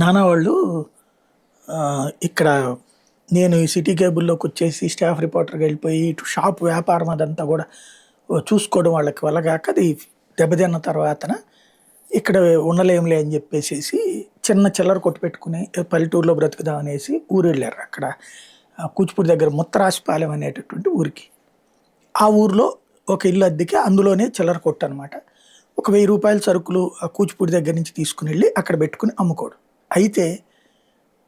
నాన్న వాళ్ళు ఇక్కడ నేను ఈ సిటీ కేబుల్లోకి వచ్చేసి స్టాఫ్ రిపోర్టర్గా వెళ్ళిపోయి ఇటు షాప్ వ్యాపారం అదంతా కూడా చూసుకోవడం వాళ్ళకి వల్లగాక అది దెబ్బతిన్న తర్వాతన ఇక్కడ ఉండలేంలే అని చెప్పేసేసి చిన్న చిల్లర కొట్టు పెట్టుకుని పల్లెటూరులో బ్రతుకుదాం అనేసి ఊరు వెళ్ళారు. అక్కడ కూచిపూడి దగ్గర ముత్తరాశిపాలెం అనేటటువంటి ఊరికి. ఆ ఊర్లో ఒక ఇల్లు అద్దెకి అందులోనే చిల్లర కొట్టు అనమాట. ఒక 1000 రూపాయల సరుకులు ఆ కూచిపూడి దగ్గర నుంచి తీసుకుని వెళ్ళి అక్కడ పెట్టుకుని అమ్ముకోవడం. అయితే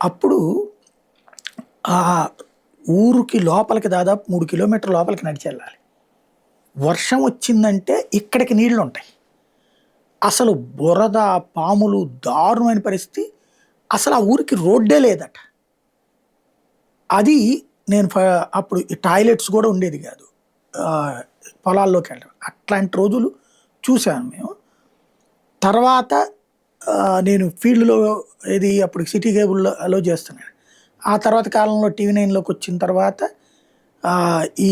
అప్పుడు ఆ ఊరికి లోపలికి దాదాపు 3 కిలోమీటర్ల లోపలికి నడిచి వెళ్ళాలి. వర్షం వచ్చిందంటే ఇక్కడికి నీళ్లు ఉంటాయి. అసలు బురద, పాములు, దారుణమైన పరిస్థితి. అసలు ఆ ఊరికి రోడ్డే లేదట. అది నేను అప్పుడు టాయిలెట్స్ కూడా ఉండేది కాదు పొలాల్లోకి వెళ్ళడం. అట్లాంటి రోజులు చూసాను మేము. తర్వాత నేను ఫీల్డ్లో అప్పుడు సిటీ కేబుల్లో చేస్తున్నాను. ఆ తర్వాత కాలంలో TV9లోకి వచ్చిన తర్వాత ఈ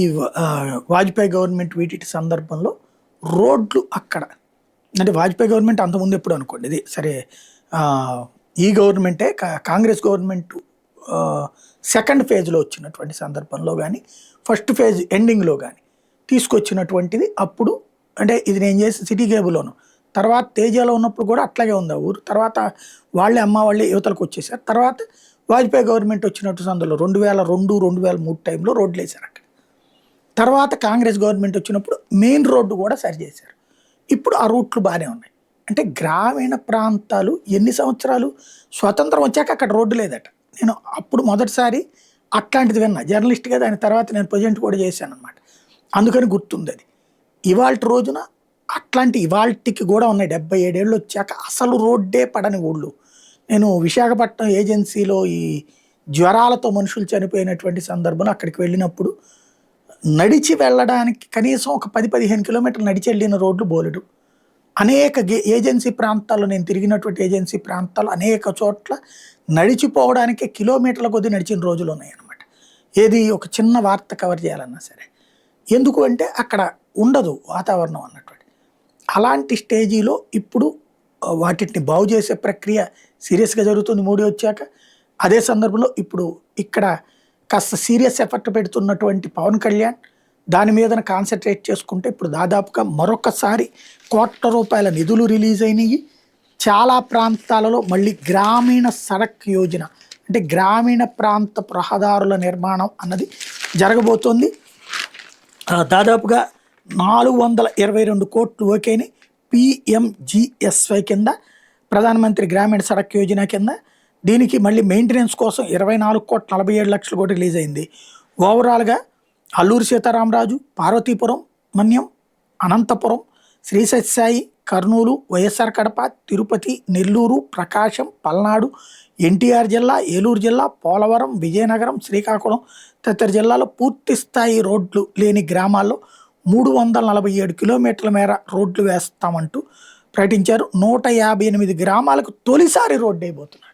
వాజ్పేయి గవర్నమెంట్ వీటి సందర్భంలో రోడ్లు అక్కడ అంటే వాజ్పేయి గవర్నమెంట్ అంతకుముందు ఎప్పుడు అనుకోండి, ఇది సరే ఈ గవర్నమెంటే కాంగ్రెస్ గవర్నమెంట్ సెకండ్ ఫేజ్లో వచ్చినటువంటి సందర్భంలో కానీ ఫస్ట్ ఫేజ్ ఎండింగ్లో కానీ తీసుకొచ్చినటువంటిది. అప్పుడు అంటే ఇది నేను చేసి సిటీ కేబుల్లోను, తర్వాత తేజాలో ఉన్నప్పుడు కూడా అట్లాగే ఉంది ఆ ఊరు. తర్వాత వాళ్ళే వాళ్ళే యువతలకు వచ్చేసారు. తర్వాత వాజ్పేయి గవర్నమెంట్ వచ్చినట్టు సందర్భంలో 2002, 2003 టైంలో రోడ్లు వేశారు అక్కడ. తర్వాత కాంగ్రెస్ గవర్నమెంట్ వచ్చినప్పుడు మెయిన్ రోడ్డు కూడా సరి చేశారు. ఇప్పుడు ఆ రూట్లు బాగానే ఉన్నాయి. అంటే గ్రామీణ ప్రాంతాలు ఎన్ని సంవత్సరాలు స్వతంత్రం వచ్చాక అక్కడ రోడ్డు లేదట. నేను అప్పుడు మొదటిసారి అట్లాంటిది విన్నా జర్నలిస్ట్గా. దాని తర్వాత నేను ప్రజెంట్ కూడా చేశాను అనమాట. అందుకని గుర్తుంది అది. ఇవాళ రోజున అట్లాంటి ఇవాళకి కూడా ఉన్నాయి. 77 ఏళ్ళు వచ్చాక అసలు రోడ్డే పడని ఊళ్ళు. నేను విశాఖపట్నం ఏజెన్సీలో ఈ జ్వరాలతో మనుషులు చనిపోయినటువంటి సందర్భంలో అక్కడికి వెళ్ళినప్పుడు నడిచి వెళ్ళడానికి కనీసం ఒక 10-15 కిలోమీటర్లు నడిచి వెళ్ళిన రోడ్లు బోలెడు. అనేక ఏజెన్సీ ప్రాంతాల్లో నేను తిరిగినటువంటి ఏజెన్సీ ప్రాంతాలు అనేక చోట్ల నడిచిపోవడానికి కిలోమీటర్ల కొద్దీ నడిచిన రోజులు ఉన్నాయన్నమాట. ఏది ఒక చిన్న వార్త కవర్ చేయాలన్నా సరే. ఎందుకు అంటే అక్కడ ఉండదు వాతావరణం అన్నటువంటి. అలాంటి స్టేజీలో ఇప్పుడు వాటిని బాగు చేసే ప్రక్రియ సీరియస్గా జరుగుతుంది మోడీ వచ్చాక. అదే సందర్భంలో ఇప్పుడు ఇక్కడ కాస్త సీరియస్ ఎఫర్ట్ పెడుతున్నటువంటి పవన్ కళ్యాణ్ దాని మీద కాన్సన్ట్రేట్ చేసుకుంటే ఇప్పుడు దాదాపుగా మరొకసారి ₹1,00,00,000 నిధులు రిలీజ్ అయినాయి. చాలా ప్రాంతాలలో మళ్ళీ గ్రామీణ సడక్ యోజన అంటే గ్రామీణ ప్రాంత రహదారుల నిర్మాణం అన్నది జరగబోతోంది. దాదాపుగా 422 కోట్లు ఓకేని PMGSY కింద ప్రధానమంత్రి గ్రామీణ సడక్ యోజన కింద. దీనికి మళ్ళీ మెయింటెనెన్స్ కోసం 24,47,00,000 కూడా రిలీజ్ అయింది. ఓవరాల్గా అల్లూరి సీతారామరాజు, పార్వతీపురం, మన్యం, అనంతపురం, శ్రీ సత్యసాయి, కర్నూలు, వైఎస్ఆర్ కడప, తిరుపతి, నెల్లూరు, ప్రకాశం, పల్నాడు, NTR జిల్లా, ఏలూరు జిల్లా, పోలవరం, విజయనగరం, శ్రీకాకుళం తదితర జిల్లాలో పూర్తి స్థాయి రోడ్లు లేని గ్రామాల్లో 347 కిలోమీటర్ల మేర రోడ్లు వేస్తామంటూ ప్రకటించారు. 158 గ్రామాలకు తొలిసారి రోడ్డు అయిపోతున్నారు.